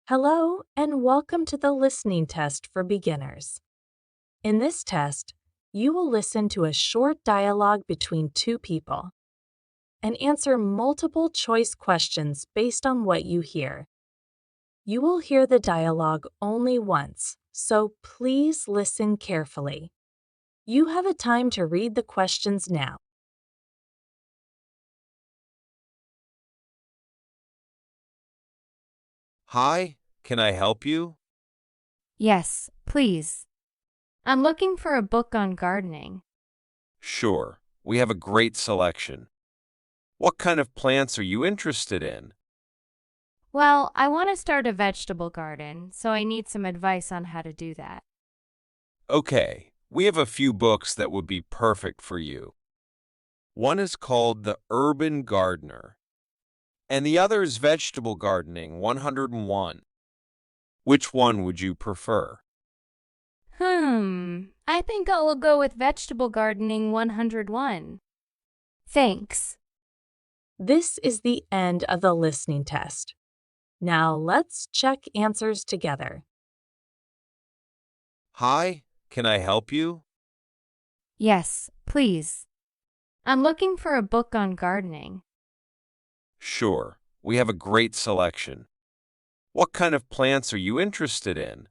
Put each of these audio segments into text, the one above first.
Hello, and welcome to the listening test for beginners. In this test, you will listen to a short dialogue between two people and answer multiple choice questions based on what you hear. You will hear the dialogue only once, so please listen carefully. You have a time to read the questions now. Hi, can I help you? Yes, please. I'm looking for a book on gardening. Sure, we have a great selection. What kind of plants are you interested in? Well, I want to start a vegetable garden, so I need some advice on how to do that. Okay, we have a few books that would be perfect for you. One is called The Urban Gardener, and the other is Vegetable Gardening 101. Which one would you prefer? I think I will go with Vegetable Gardening 101. Thanks. This is the end of the listening test. Now let's check answers together. Hi, can I help you? Yes, please. I'm looking for a book on gardening. Sure, we have a great selection. What kind of plants are you interested in?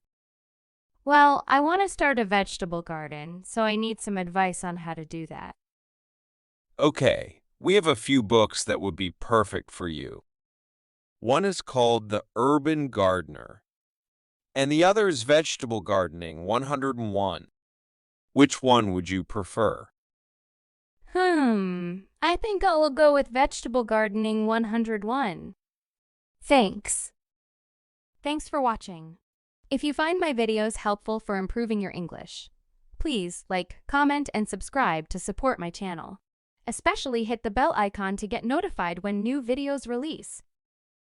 Well, I want to start a vegetable garden, so I need some advice on how to do that. Okay, we have a few books that would be perfect for you. One is called The Urban Gardener, and the other is Vegetable Gardening 101. Which one would you prefer? I think I will go with Vegetable Gardening 101. Thanks. Thanks for watching. If you find my videos helpful for improving your English, please like, comment, and subscribe to support my channel. Especially hit the bell icon to get notified when new videos release.